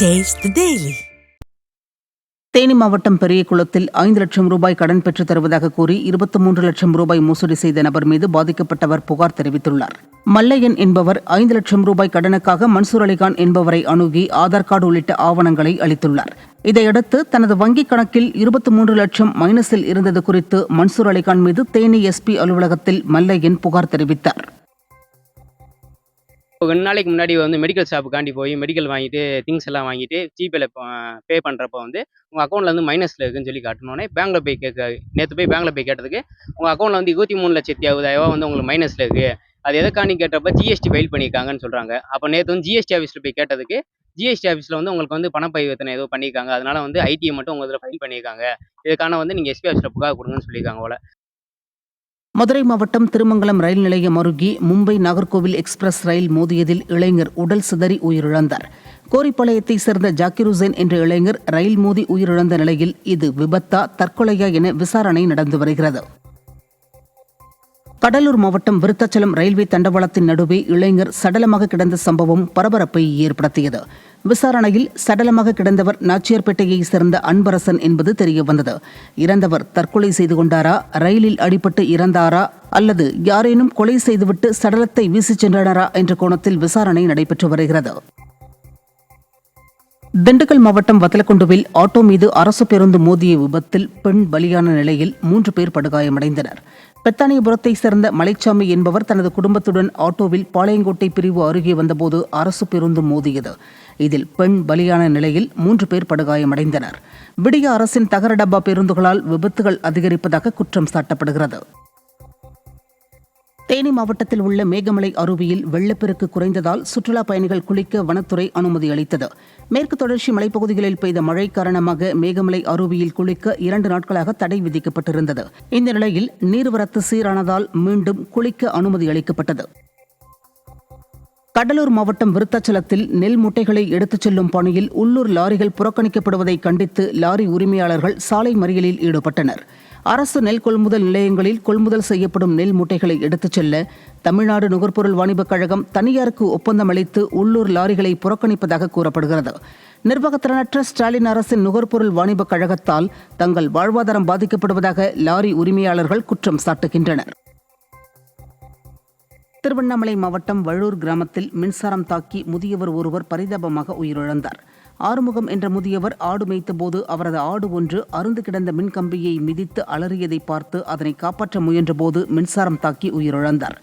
Taste the Daily. Theni மாவட்டம் பெரியகுளத்தில் 5 லட்சம் ரூபாய் கடன் பெற்றுத் தருவதாக கூறி 23 லட்சம் ரூபாய் மோசடி செய்த நபர் மீது பாதிக்கப்பட்டவர் புகார் தெரிவித்துள்ளார். மல்லையன் என்பவர் 5 லட்சம் ரூபாய் கடனுக்காக மன்சூர் அலிகான் என்பவரை அணுகி ஆதார் கார்டு உள்ளிட்ட ஆவணங்களை அளித்துள்ளார். இதையடுத்து தனது வங்கிக் கணக்கில் 23 லட்சம் மைனஸில் இருந்தது குறித்து மன்சூர் அலிகான் மீது தேனி எஸ்பி அலுவலகத்தில் மல்லையன் புகார் தெரிவித்தார். 2 நாளைக்கு முன்னாடி மெடிக்கல் ஷாப்புக்காண்டி போய் மெடிக்கல் வாங்கிட்டு திங்ஸ் எல்லாம் வாங்கிட்டு ஜிபேல பே பண்ணுறப்போ உங்கள் அக்கௌண்ட்டில் மைனஸில் இருக்குன்னு சொல்லி காட்டினோடனே பேங்க்கில் போய் நேற்று போய் பேங்க்கில் போய் கேட்டதுக்கு உங்கள் அக்கௌண்ட்டில் 23,60,000 உங்களுக்கு மைனஸில் இருக்குது. அது எதுக்காண்டி கேட்டப்போ ஜிஎஸ்டி ஃபைல் பண்ணியிருக்காங்கன்னு சொல்கிறாங்க. அப்போ நேற்று ஜிஎஸ்டி ஆஃபீஸில் போய் கேட்டதுக்கு ஜிஎஸ்டி ஆஃபீஸில் உங்களுக்கு பணப்பரிவர்த்தனை ஏதோ பண்ணியிருக்காங்க, அதனால ஐடியை மட்டும் உங்கள் இதில் ஃபைல் பண்ணியிருக்காங்க, இதுக்கான நீங்கள் எஸ்பி ஆஃபீஸில் புகார் கொடுங்கன்னு சொல்லியிருக்காங்க போல. மதுரை மாவட்டம் திருமங்கலம் ரயில் நிலையம் அருகே மும்பை நாகர்கோவில் எக்ஸ்பிரஸ் ரயில் மோதியதில் இளைஞர் உடல் சிதறி உயிரிழந்தார். கோரிப்பாளையத்தை சேர்ந்த ஜாக்கிர் ஹுசேன் என்ற இளைஞர் ரயில் மோதி உயிரிழந்த நிலையில் இது விபத்தா தற்கொலையா என விசாரணை நடந்து வருகிறது. கடலூர் மாவட்டம் விருத்தாச்சலம் ரயில்வே தண்டவாளத்தின் நடுவே இளைஞர் சடலமாக கிடந்த சம்பவம் பரபரப்பை ஏற்படுத்தியது. விசாரணையில் சடலமாக கிடந்தவர் நாச்சியார்பேட்டையைச் சேர்ந்த அன்பரசன் என்பது தெரியவந்தது. இறந்தவர் தற்கொலை செய்து கொண்டாரா, ரயிலில் அடிபட்டு இறந்தாரா அல்லது யாரேனும் கொலை செய்துவிட்டு சடலத்தை வீசிச் சென்றனரா என்ற கோணத்தில் விசாரணை நடைபெற்று வருகிறது. திண்டுக்கல் மாவட்டம் வத்தலக்குண்டுவில் ஆட்டோ மீது அரசு பேருந்து மோதிய விபத்தில் பெண் பலியான நிலையில் 3 பேர் படுகாயமடைந்தனர். பெத்தானியபுரத்தை சேர்ந்த மலைச்சாமி என்பவர் தனது குடும்பத்துடன் ஆட்டோவில் பாளையங்கோட்டை பிரிவு அருகே வந்தபோது அரசு பேருந்து மோதியது. இதில் பெண் பலியான நிலையில் 3 பேர் படுகாயமடைந்தனர். விடிய அரசின் தகர டப்பா பேருந்துகளால் விபத்துகள் அதிகரிப்பதாக குற்றம் சாட்டப்படுகிறது. தேனி மாவட்டத்தில் உள்ள மேகமலை அருவியில் வெள்ளப்பெருக்கு குறைந்ததால் சுற்றுலா பயணிகள் குளிக்க வனத்துறை அனுமதி அளித்தது. மேற்கு தொடர்ச்சி மலைப்பகுதிகளில் பெய்த மழை காரணமாக மேகமலை அருவியில் குளிக்க 2 நாட்களாக தடை விதிக்கப்பட்டிருந்தது. இந்த நிலையில் நீர்வரத்து சீரானதால் மீண்டும் குளிக்க அனுமதி அளிக்கப்பட்டது. கடலூர் மாவட்டம் விருத்தாச்சலத்தில் நெல் மூட்டைகளை எடுத்துச் செல்லும் பணியில் உள்ளூர் லாரிகள் புறக்கணிக்கப்படுவதை கண்டித்து லாரி உரிமையாளர்கள் சாலை மறியலில் ஈடுபட்டனர். அரசு நெல் கொள்முதல் நிலையங்களில் கொள்முதல் செய்யப்படும் நெல் மூட்டைகளை எடுத்துச் செல்ல தமிழ்நாடு நுகர்பொருள் வாணிபக் கழகம் தனியாருக்கு ஒப்பந்தம் அளித்து உள்ளூர் லாரிகளை புறக்கணிப்பதாக கூறப்படுகிறது. நிர்வாகத்திறனற்ற ஸ்டாலின் அரசின் நுகர்பொருள் வாணிபக் கழகத்தால் தங்கள் வாழ்வாதாரம் பாதிக்கப்படுவதாக லாரி உரிமையாளர்கள் குற்றம் சாட்டுகின்றனர். திருவண்ணாமலை மாவட்டம் வள்ளூர் கிராமத்தில் மின்சாரம் தாக்கி முதியவர் ஒருவர் பரிதாபமாக உயிரிழந்தார். ஆறுமுகம் என்ற முதியவர் ஆடு மேய்த்தபோது அவரது ஆடு ஒன்று அருந்து கிடந்த மின்கம்பியை மிதித்து அலறியதை பார்த்து அதனை காப்பாற்ற முயன்றபோது மின்சாரம் தாக்கி உயிரிழந்தார்.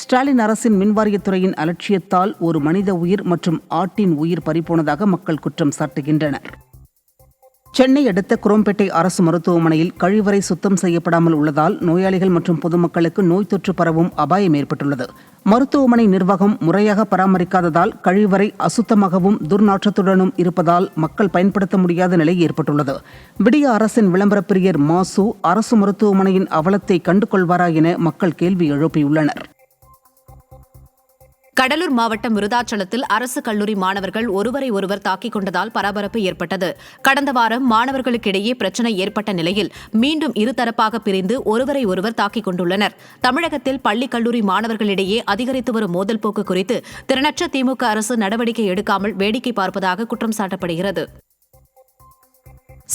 ஸ்டாலின் அரசின் மின்வாரியத்துறையின் அலட்சியத்தால் ஒரு மனித உயிர் மற்றும் ஆட்டின் உயிர் பறிபோனதாக மக்கள் குற்றம் சாட்டுகின்றனர். சென்னை அடுத்த குரோம்பேட்டை அரசு மருத்துவமனையில் கழிவறை சுத்தம் செய்யப்படாமல் உள்ளதால் நோயாளிகள் மற்றும் பொதுமக்களுக்கு நோய் தொற்று பரவும் அபாயம் ஏற்பட்டுள்ளது. மருத்துவமனை நிர்வாகம் முறையாக பராமரிக்காததால் கழிவறை அசுத்தமாகவும் துர்நாற்றத்துடனும் இருப்பதால் மக்கள் பயன்படுத்த முடியாத நிலை ஏற்பட்டுள்ளது. விடிய அரசின் விளம்பர பிரியர் மாசு அரசு மருத்துவமனையின் அவலத்தை கண்டுகொள்வாரா என மக்கள் கேள்வி எழுப்பியுள்ளனர். கடலூர் மாவட்டம் விருதாச்சலத்தில் அரசு கல்லூரி மாணவர்கள் ஒருவரை ஒருவர் தாக்கிக் கொண்டதால் பரபரப்பு ஏற்பட்டது. கடந்த வாரம் மாணவர்களுக்கிடையே பிரச்சினை ஏற்பட்ட நிலையில் மீண்டும் இருதரப்பாக பிரிந்து ஒருவரை ஒருவர் தாக்கிக் கொண்டுள்ளனர். தமிழகத்தில் பள்ளி கல்லூரி மாணவர்களிடையே அதிகரித்து வரும் மோதல் போக்கு குறித்து திறனற்ற திமுக அரசு நடவடிக்கை எடுக்காமல் வேடிக்கை பார்ப்பதாக குற்றம் சாட்டப்படுகிறது.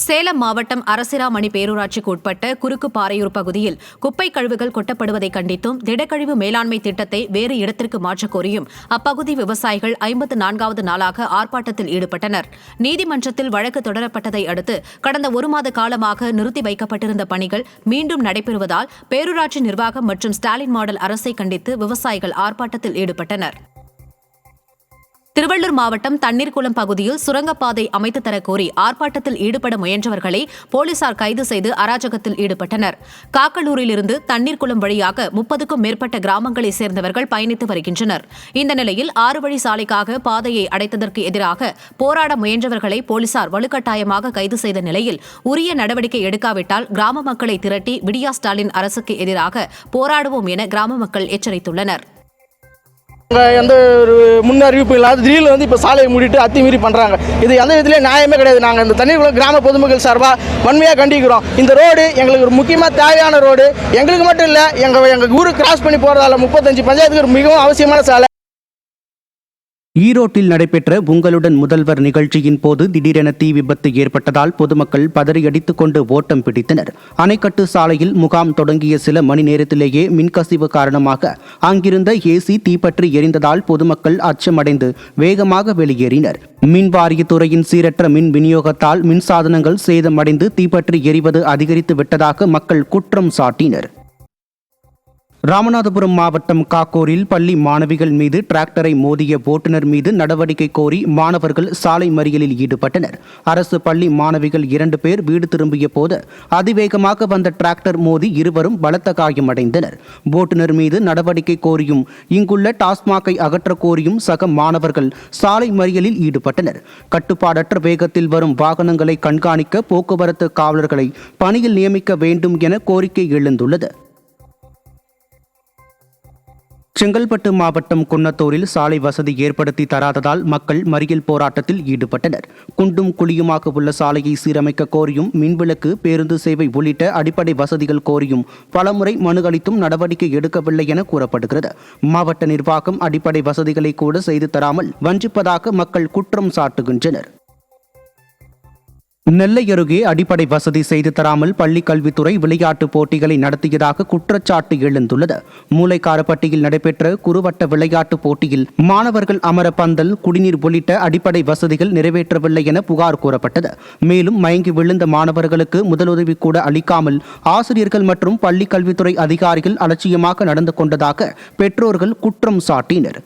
சேலம் மாவட்டம் அரசிராமணி பேரூராட்சிக்கு உட்பட்ட குறுக்கு பாறையூர் பகுதியில் குப்பை கழிவுகள் கொட்டப்படுவதை கண்டித்தும் திடக்கழிவு மேலாண்மை திட்டத்தை வேறு இடத்திற்கு மாற்றக் கோரியும் அப்பகுதி விவசாயிகள் 54வது நாளாக ஆர்ப்பாட்டத்தில் ஈடுபட்டனர். நீதிமன்றத்தில் வழக்கு தொடரப்பட்டதை அடுத்து கடந்த 1 மாத காலமாக நிறுத்தி வைக்கப்பட்டிருந்த பணிகள் மீண்டும் நடைபெறுவதால் பேரூராட்சி நிர்வாகம் மற்றும் ஸ்டாலின் மாடல் அரசை கண்டித்து விவசாயிகள் ஆர்ப்பாட்டத்தில் ஈடுபட்டனர். திருவள்ளூர் மாவட்டம் தண்ணீர்குளம் பகுதியில் சுரங்கப்பாதை அமைத்து தரக்கோரி ஆர்ப்பாட்டத்தில் ஈடுபட முயன்றவர்களை போலீசார் கைது செய்து அராஜகத்தில் ஈடுபட்டனர். காக்கலூரிலிருந்து தண்ணீர்குளம் வழியாக 30க்கும் மேற்பட்ட கிராமங்களைச் சேர்ந்தவர்கள் பயணித்து வருகின்றனர். இந்த நிலையில் 6 வழி சாலைக்காக பாதையை அடைத்ததற்கு எதிராக போராட முயன்றவர்களை போலீசார் வலுக்கட்டாயமாக கைது செய்த நிலையில் உரிய நடவடிக்கை எடுக்காவிட்டால் கிராம மக்களை திரட்டி விடியா ஸ்டாலின் அரசுக்கு எதிராக போராடுவோம் என கிராம மக்கள் எச்சரித்துள்ளனர். எந்த ஒரு முன் அறிவிப்பு இல்லாத திடீர்னு இப்போ சாலையை மூடிட்டு அத்துமீறி பண்ணுறாங்க. இது எந்த விதத்துலேயும் நியாயமே கிடையாது. நாங்கள் இந்த தண்ணீர்குளம் கிராம பொதுமக்கள் சார்பாக வன்மையாக கண்டிக்கிறோம். இந்த ரோடு எங்களுக்கு ஒரு முக்கியமாக தேவையான ரோடு. எங்களுக்கு மட்டும் இல்லை, எங்கள் ஊருக்கு கிராஸ் பண்ணி போகிறதால 35 பஞ்சாயத்துக்கு மிகவும் அவசியமான சாலை. ஈரோட்டில் நடைபெற்ற உங்களுடன் முதல்வர் நிகழ்ச்சியின் போது திடீரென தீ விபத்து ஏற்பட்டதால் பொதுமக்கள் பதறியடித்துக் கொண்டு ஓட்டம் பிடித்தனர். அணைக்கட்டு சாலையில் முகாம் தொடங்கிய சில மணி நேரத்திலேயே மின்கசிவு காரணமாக அங்கிருந்த ஏசி தீப்பற்றி எரிந்ததால் பொதுமக்கள் அச்சமடைந்து வேகமாக வெளியேறினர். மின் வாரியத்துறையின் சீரற்ற மின் விநியோகத்தால் மின்சாதனங்கள் சேதமடைந்து தீப்பற்றி எரிவது அதிகரித்து விட்டதாக மக்கள் குற்றம் சாட்டினர். ராமநாதபுரம் மாவட்டம் காக்கூரில் பள்ளி மாணவிகள் மீது டிராக்டரை மோதிய ஓட்டுநர் மீது நடவடிக்கை கோரி மாணவர்கள் சாலை மறியலில் ஈடுபட்டனர். அரசு பள்ளி மாணவிகள் 2 பேர் வீடு திரும்பிய போது அதிவேகமாக வந்த டிராக்டர் மோதி இருவரும் பலத்த காயமடைந்தனர். ஓட்டுநர் மீது நடவடிக்கை கோரியும் இங்குள்ள டாஸ்மாகை அகற்ற கோரியும் சக மாணவர்கள் சாலை மறியலில் ஈடுபட்டனர். கட்டுப்பாடற்ற வேகத்தில் வரும் வாகனங்களை கண்காணிக்க போக்குவரத்து காவலர்களை பணியில் நியமிக்க வேண்டும் என கோரிக்கை எழுந்துள்ளது. செங்கல்பட்டு மாவட்டம் குன்னத்தூரில் சாலை வசதி ஏற்படுத்தி தராததால் மக்கள் மறியல் போராட்டத்தில் ஈடுபட்டனர். குண்டும் குழியுமாக உள்ள சாலையை சீரமைக்க கோரியும் மின்விளக்கு, பேருந்து சேவை உள்ளிட்ட அடிப்படை வசதிகள் கோரியும் பலமுறை மனு அளித்தும் நடவடிக்கை எடுக்கவில்லை என கூறப்படுகிறது. மாவட்ட நிர்வாகம் அடிப்படை வசதிகளை கூட செய்து தராமல் வஞ்சிப்பதாக மக்கள் குற்றம் சாட்டுகின்றனர். நெல்லை அருகே அடிப்படை வசதி செய்து தராமல் பள்ளி கல்வித்துறை விளையாட்டு போட்டிகளை நடத்தியதாக குற்றச்சாட்டு எழுந்துள்ளது. மூளைக்காரப்பட்டியில் நடைபெற்ற குறுவட்ட விளையாட்டு போட்டியில் மாணவர்கள் அமர பந்தல், குடிநீர் உள்ளிட்ட அடிப்படை வசதிகள் நிறைவேற்றவில்லை என புகார் கூறப்பட்டது. மேலும் மயங்கி விழுந்த மாணவர்களுக்கு முதலுதவி கூட அளிக்காமல் ஆசிரியர்கள் மற்றும் பள்ளி கல்வித்துறை அதிகாரிகள் அலட்சியமாக நடந்து கொண்டதாக பெற்றோர்கள் குற்றம் சாட்டினர்.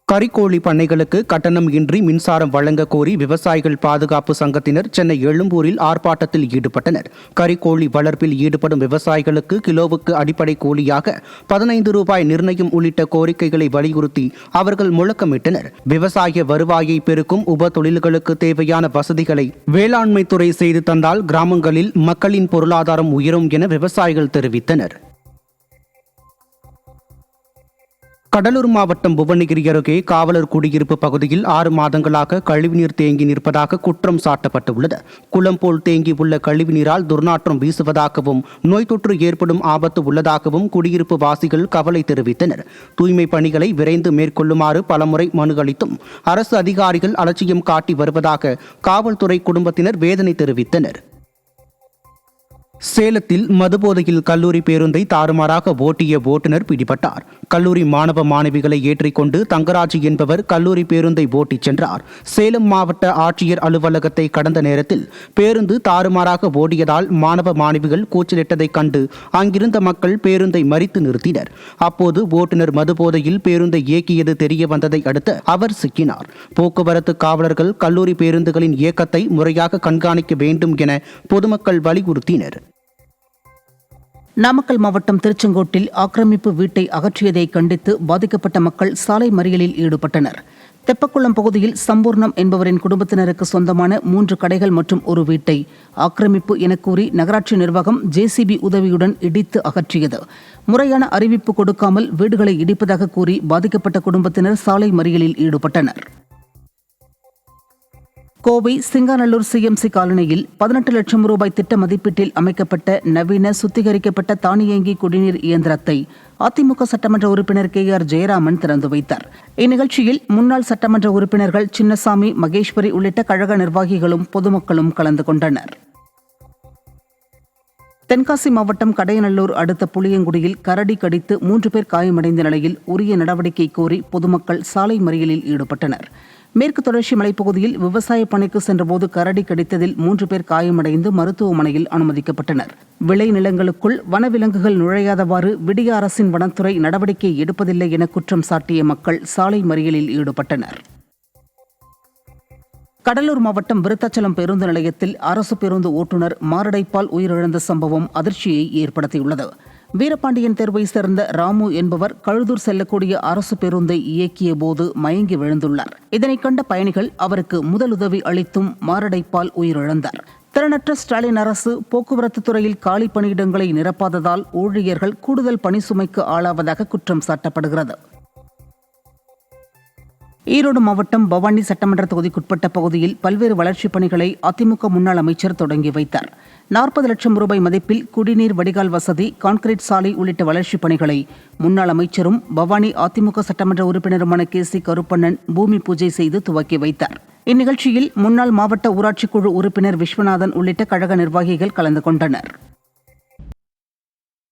கறிக்கோழி பண்ணைகளுக்கு கட்டணம் இன்றி மின்சாரம் வழங்க கோரி விவசாயிகள் பாதுகாப்பு சங்கத்தினர் சென்னை எழும்பூரில் ஆர்ப்பாட்டத்தில் ஈடுபட்டனர். கறிக்கோழி வளர்ப்பில் ஈடுபடும் விவசாயிகளுக்கு கிலோவுக்கு அடிப்படை கூலியாக 15 ரூபாய் நிர்ணயம் உள்ளிட்ட கோரிக்கைகளை வலியுறுத்தி அவர்கள் முழக்கமிட்டனர். விவசாய வருவாயை பெருக்கும் உப தொழில்களுக்கு தேவையான வசதிகளை வேளாண்மை துறை செய்து தந்தால் கிராமங்களில் மக்களின் பொருளாதாரம் உயரும் என விவசாயிகள் தெரிவித்தனர். கடலூர் மாவட்டம் புவனகிரி அருகே காவலர் குடியிருப்பு பகுதியில் 6 மாதங்களாக கழிவுநீர் தேங்கி நிற்பதாக குற்றம் சாட்டப்பட்டுள்ளது. குளம் போல் தேங்கி உள்ள கழிவுநீரால் துர்நாற்றம் வீசுவதாகவும் நோய் தொற்று ஏற்படும் ஆபத்து உள்ளதாகவும் குடியிருப்பு வாசிகள் கவலை தெரிவித்தனர். தூய்மை பணிகளை விரைந்து மேற்கொள்ளுமாறு பலமுறை மனு அளித்தும் அரசு அதிகாரிகள் அலட்சியம் காட்டி வருவதாக காவல்துறை குடும்பத்தினர் வேதனை தெரிவித்தனர். சேலத்தில் மதுபோதையில் கல்லூரி பேருந்தை தாறுமாறாக ஓட்டிய ஓட்டுநர் பிடிபட்டார். கல்லூரி மாணவ மாணவிகளை ஏற்றிக்கொண்டு தங்கராஜ் என்பவர் கல்லூரி பேருந்தை ஓட்டிச் சென்றார். சேலம் மாவட்ட ஆட்சியர் அலுவலகத்தை கடந்த நேரத்தில் பேருந்து தாறுமாறாக ஓடியதால் மாணவ மாணவிகள் கூச்சலிட்டதைக் கண்டு அங்கிருந்த மக்கள் பேருந்தை மறித்து நிறுத்தினர். அப்போது ஓட்டுநர் மதுபோதையில் பேருந்தை இயக்கியது தெரிய வந்ததை அடுத்து அவர் சிக்கினார். போக்குவரத்து காவலர்கள் கல்லூரி பேருந்துகளின் இயக்கத்தை முறையாக கண்காணிக்க வேண்டும் என பொதுமக்கள் வலியுறுத்தினர். நாமக்கல் மாவட்டம் திருச்செங்கோட்டில் ஆக்கிரமிப்பு வீட்டை அகற்றியதை கண்டித்து பாதிக்கப்பட்ட மக்கள் சாலை மறியலில் ஈடுபட்டனர். தெப்பக்குளம் பகுதியில் சம்பூர்ணம் என்பவரின் குடும்பத்தினருக்கு சொந்தமான 3 கடைகள் மற்றும் ஒரு வீட்டை ஆக்கிரமிப்பு என கூறி நகராட்சி நிர்வாகம் JCB உதவியுடன் இடித்து அகற்றியது. முறையான அறிவிப்பு கொடுக்காமல் வீடுகளை இடிப்பதாக கூறி பாதிக்கப்பட்ட குடும்பத்தினர் சாலை மறியலில் ஈடுபட்டனர். கோவை சிங்காநல்லூர் CMC காலனியில் 18 லட்சம் ரூபாய் திட்ட மதிப்பீட்டில் அமைக்கப்பட்ட நவீன சுத்திகரிக்கப்பட்ட தானியங்கி குடிநீர் இயந்திரத்தை அதிமுக சட்டமன்ற உறுப்பினர் KR ஜெயராமன் திறந்து வைத்தார். இந்நிகழ்ச்சியில் முன்னாள் சட்டமன்ற உறுப்பினர்கள் சின்னசாமி, மகேஸ்வரி உள்ளிட்ட கழக நிர்வாகிகளும் பொதுமக்களும் கலந்து கொண்டனர். தென்காசி மாவட்டம் கடையநல்லூர் அடுத்த புளியங்குடியில் கரடி கடித்து 3 பேர் காயமடைந்த நிலையில் உரிய நடவடிக்கை கோரி பொதுமக்கள் சாலை மறியலில் ஈடுபட்டனர். மேற்கு தொடர்ச்சி மலைப்பகுதியில் விவசாய பணிக்கு சென்றபோது கரடி கடித்ததில் 3 பேர் காயமடைந்து மருத்துவமனையில் அனுமதிக்கப்பட்டனர். விளை நிலங்களுக்குள் வனவிலங்குகள் நுழையாதவாறு விடிய அரசின் வனத்துறை நடவடிக்கை எடுப்பதில்லை என குற்றம் சாட்டிய மக்கள் சாலை மறியலில் ஈடுபட்டனர். கடலூர் மாவட்டம் விருத்தாச்சலம் பேருந்து நிலையத்தில் அரசு பேருந்து ஓட்டுநர் மாரடைப்பால் உயிரிழந்த சம்பவம் அதிர்ச்சியை ஏற்படுத்தியுள்ளது. வீரபாண்டியன் தெருவை சேர்ந்த ராமு என்பவர் கழுதூர் செல்லக்கூடிய அரசு பேருந்தை இயக்கிய போது மயங்கி விழுந்துள்ளார். இதனை கண்ட பயணிகள் அவருக்கு முதலுதவி அளித்தும் மாரடைப்பால் உயிரிழந்தார். திறனற்ற ஸ்டாலின் அரசு போக்குவரத்து துறையில் காலி பணியிடங்களை நிரப்பாததால் ஊழியர்கள் கூடுதல் பணி சுமைக்கு ஆளாவதாக குற்றம் சாட்டப்படுகிறது. ஈரோடு மாவட்டம் பவானி சட்டமன்ற தொகுதிக்குட்பட்ட பகுதியில் பல்வேறு வளர்ச்சிப் பணிகளை அதிமுக முன்னாள் அமைச்சர் தொடங்கி வைத்தார். 40 லட்சம் ரூபாய் மதிப்பில் குடிநீர் வடிகால் வசதி, கான்கிரீட் சாலை உள்ளிட்ட வளர்ச்சிப் பணிகளை முன்னாள் அமைச்சரும் பவானி அதிமுக சட்டமன்ற உறுப்பினருமான KC கருப்பண்ணன் பூமி பூஜை செய்து துவக்கி வைத்தார். இந்நிகழ்ச்சியில் முன்னாள் மாவட்ட ஊராட்சிக்குழு உறுப்பினர் விஸ்வநாதன் உள்ளிட்ட கழக நிர்வாகிகள் கலந்து கொண்டனர்.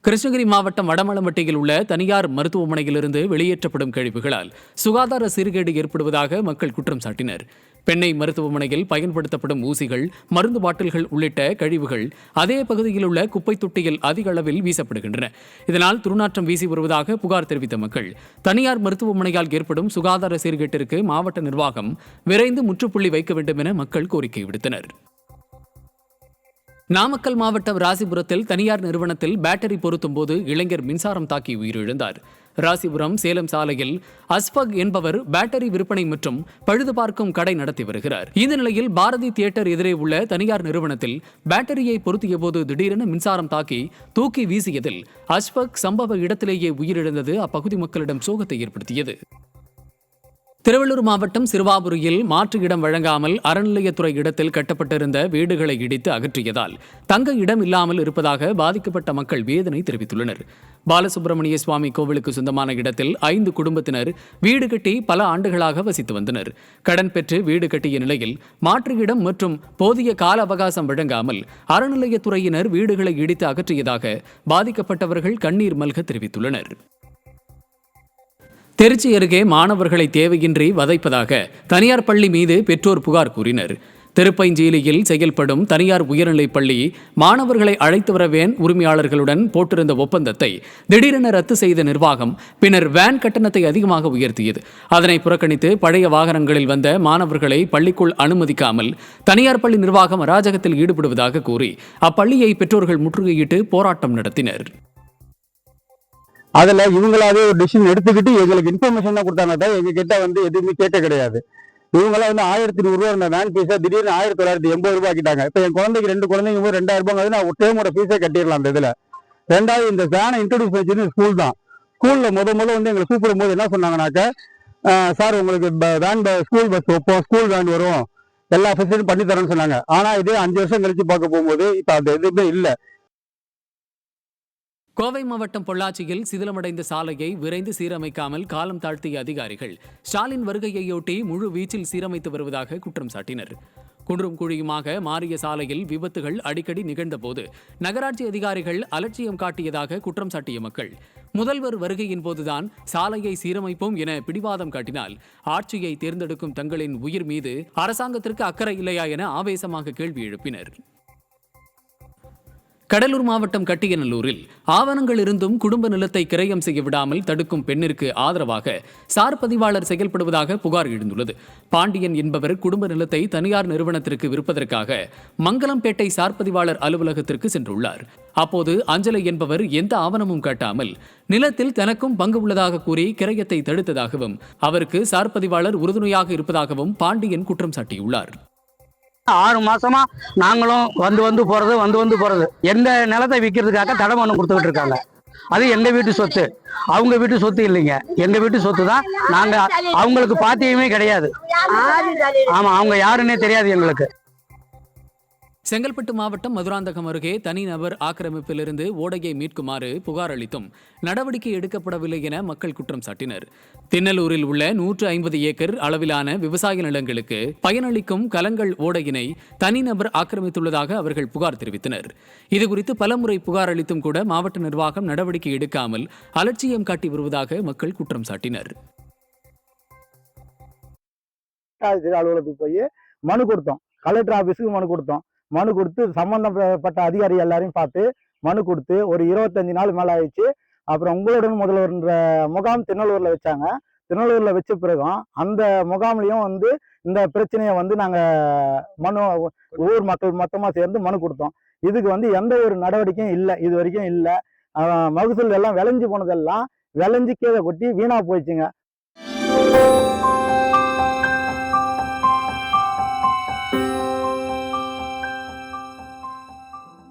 கிருஷ்ணகிரி மாவட்டம் வடமலம்பட்டியில் உள்ள தனியார் மருத்துவமனையிலிருந்து வெளியேற்றப்படும் கழிவுகளால் சுகாதார சீர்கேடு ஏற்படுவதாக மக்கள் குற்றம் சாட்டினர். பெண்ணை மருத்துவமனையில் பயன்படுத்தப்படும் ஊசிகள், மருந்து பாட்டில்கள் உள்ளிட்ட கழிவுகள் அதே பகுதியில் உள்ள குப்பை தொட்டியில் அதிக அளவில் வீசப்படுகின்றன. இதனால் துர்நாற்றம் வீசி வருவதாக புகார் தெரிவித்த மக்கள் தனியார் மருத்துவமனையால் ஏற்படும் சுகாதார சீர்கேட்டிற்கு மாவட்ட நிர்வாகம் விரைந்து முற்றுப்புள்ளி வைக்க வேண்டும் என மக்கள் கோரிக்கை விடுத்தனர். நாமக்கல் மாவட்டம் ராசிபுரத்தில் தனியார் நிறுவனத்தில் பேட்டரி பொருத்தும் போது இளைஞர் மின்சாரம் தாக்கி உயிரிழந்தார். ராசிபுரம் சேலம் சாலையில் அஸ்பக் என்பவர் பேட்டரி விற்பனை மற்றும் பழுது பார்க்கும் கடை நடத்தி வருகிறார். இந்த நிலையில் பாரதி தியேட்டர் எதிரே உள்ள தனியார் நிறுவனத்தில் பேட்டரியை பொருத்திய போது திடீரென மின்சாரம் தாக்கி தூக்கி வீசியதில் அஸ்பக் சம்பவ இடத்திலேயே உயிரிழந்தது அப்பகுதி மக்களிடம் சோகத்தை ஏற்படுத்தியது. திருவள்ளூர் மாவட்டம் சிறுவாபுரியில் மாற்று இடம் வழங்காமல் அறநிலையத்துறை இடத்தில் கட்டப்பட்டிருந்த வீடுகளை இடித்து அகற்றியதால் தங்க இடம் இல்லாமல் இருப்பதாக பாதிக்கப்பட்ட மக்கள் வேதனை தெரிவித்துள்ளனர். பாலசுப்பிரமணிய சுவாமி கோவிலுக்கு சொந்தமான இடத்தில் 5 குடும்பத்தினர் வீடு கட்டி பல ஆண்டுகளாக வசித்து வந்தனர். கடன் பெற்று வீடு கட்டிய நிலையில் மாற்று இடம் மற்றும் போதிய கால அவகாசம் வழங்காமல் அறநிலையத்துறையினர் வீடுகளை இடித்து அகற்றியதாக பாதிக்கப்பட்டவர்கள் கண்ணீர் மல்க தெரிவித்துள்ளனர். திருச்சி அருகே மாணவர்களை தேவையின்றி வதைப்பதாக தனியார் பள்ளி மீது பெற்றோர் புகார் கூறினர். திருப்பைஞ்சீலியில் செயல்படும் தனியார் உயர்நிலைப் பள்ளி மாணவர்களை அழைத்து வர வேன் உரிமையாளர்களுடன் போட்டிருந்த ஒப்பந்தத்தை திடீரென ரத்து செய்த நிர்வாகம் பின்னர் வேன் கட்டணத்தை அதிகமாக உயர்த்தியது. அதனை புறக்கணித்து பழைய வாகனங்களில் வந்த மாணவர்களை பள்ளிக்குள் அனுமதிக்காமல் தனியார் பள்ளி நிர்வாகம் அராஜகத்தில் ஈடுபடுவதாக கூறி அப்பள்ளியை பெற்றோர்கள் முற்றுகையிட்டு போராட்டம் நடத்தினர். அதில் இவங்களாவே ஒரு டிசிஷன் எடுத்துக்கிட்டு எங்களுக்கு இன்ஃபர்மேஷன் தான் கொடுத்தாங்க. எங்க கிட்ட எதுவுமே கேட்க கிடையாது. இவங்களாம் 1100 ரூபா இருந்த வேன் ஃபீஸை திடீர்னு 1980 ரூபாய் ஆக்கிட்டாங்க. இப்போ என் குழந்தைக்கு 2 குழந்தைங்க 2000 ரூபாய் நான் ஒரு டேமோட ஃபீஸே கட்டிடலாம். அந்த இதில் ரெண்டாவது இந்த வேனை இன்ட்ரோடியூஸ் பண்ணி ஸ்கூல் தான். ஸ்கூலில் முதல்ல எங்களை கூப்பிடும் போது என்ன சொன்னாங்கன்னாக்க, சார் உங்களுக்கு வேன் ஸ்கூல் பஸ் வைப்போம், ஸ்கூல் வேன் வரும், எல்லா ஃபெசிலிட்டியும் பண்ணி தரோன்னு சொன்னாங்க. ஆனால் இதே 5 வருஷம் கழிச்சு பார்க்க போகும்போது இப்போ அந்த எதுவுமே இல்லை. கோவை மாவட்டம் பொள்ளாச்சியில் சிதிலமடைந்த சாலையை விரைந்து சீரமைக்காமல் காலம் தாழ்த்திய அதிகாரிகள் ஸ்டாலின் வருகையையொட்டி முழு வீச்சில் சீரமைத்து வருவதாக குற்றம் சாட்டினர். குன்றும் குழியுமாக மாறிய சாலையில் விபத்துகள் அடிக்கடி நிகழ்ந்தபோது நகராட்சி அதிகாரிகள் அலட்சியம் காட்டியதாக குற்றம் சாட்டிய மக்கள் முதல்வர் வருகையின் போதுதான் சாலையை சீரமைப்போம் என பிடிவாதம் காட்டினால் ஆட்சியை தேர்ந்தெடுக்கும் தங்களின் உயிர் மீது அரசாங்கத்திற்கு அக்கறை இல்லையா என ஆவேசமாக கேள்வி எழுப்பினர். கடலூர் மாவட்டம் கட்டியநல்லூரில் ஆவணங்கள் இருந்தும் குடும்ப நிலத்தை கிரயம் செய்ய விடாமல் தடுக்கும் பெண்ணிற்கு ஆதரவாக சார் பதிவாளர் செயல்படுவதாக புகார் எழுந்துள்ளது. பாண்டியன் என்பவர் குடும்ப நிலத்தை தனியார் நிறுவனத்திற்கு விற்பதற்காக மங்கலம்பேட்டை சார் பதிவாளர் அலுவலகத்திற்கு சென்றுள்ளார். அப்போது அஞ்சலை என்பவர் எந்த ஆவணமும் காட்டாமல் நிலத்தில் தனக்கும் பங்கு உள்ளதாக கூறி கிரயத்தை தடுத்ததாகவும் அவருக்கு சார் பதிவாளர் உறுதுணையாக இருப்பதாகவும் பாண்டியன் குற்றம் சாட்டியுள்ளார். 6 மாசமா நாங்களும் வந்து போறது எந்த நிலத்தை விற்கிறதுக்காக தடை மனு கொடுத்துக்கிட்டு இருக்காங்க. அது எங்க வீட்டு சொத்து, அவங்க வீட்டு சொத்து இல்லைங்க, எங்க வீட்டு சொத்து தான். நாங்க அவங்களுக்கு பாத்தியமே கிடையாது. ஆமா, அவங்க யாருன்னே தெரியாது எங்களுக்கு. செங்கல்பட்டு மாவட்டம் மதுராந்தகம் அருகே தனிநபர் ஆக்கிரமிப்பிலிருந்து ஓடையை மீட்குமாறு புகார் அளித்தும் நடவடிக்கை எடுக்கப்படவில்லை என மக்கள் குற்றம் சாட்டினர். திண்ணலூரில் உள்ள 150 ஏக்கர் அளவிலான விவசாய நிலங்களுக்கு பயனளிக்கும் கலங்கள் ஓடையினை தனிநபர் ஆக்கிரமித்துள்ளதாக அவர்கள் புகார் தெரிவித்தனர். இதுகுறித்து பலமுறை புகார் அளித்தும் கூட மாவட்ட நிர்வாகம் நடவடிக்கை எடுக்காமல் அலட்சியம் காட்டி வருவதாக மக்கள் குற்றம் சாட்டினர். அலுவலகத்துக்கு போய் மனு கொடுத்தோம், கலெக்டர் ஆபீஸுக்கு மனு கொடுத்தோம். மனு கொடுத்து சம்பந்தப்பட்ட அதிகாரி எல்லாரையும் பார்த்து மனு கொடுத்து ஒரு 25 நாள் மேலே ஆயிடுச்சு. அப்புறம் உங்களுடன் முதல்வர்ன்ற முகாம் திருநெல்வேலியில் வச்சாங்க. திருநெல்வேலியில் வச்ச பிறகும் அந்த முகாம்லையும் இந்த பிரச்சனையை நாங்கள் மனு ஊர் மக்கள் மொத்தமாக சேர்ந்து மனு கொடுத்தோம். இதுக்கு எந்த ஒரு நடவடிக்கையும் இல்லை, இது வரைக்கும் இல்லை. மகசூல் எல்லாம் விளைஞ்சு போனதெல்லாம் விளைஞ்சு கீழே கொட்டி வீணா போயிடுச்சுங்க.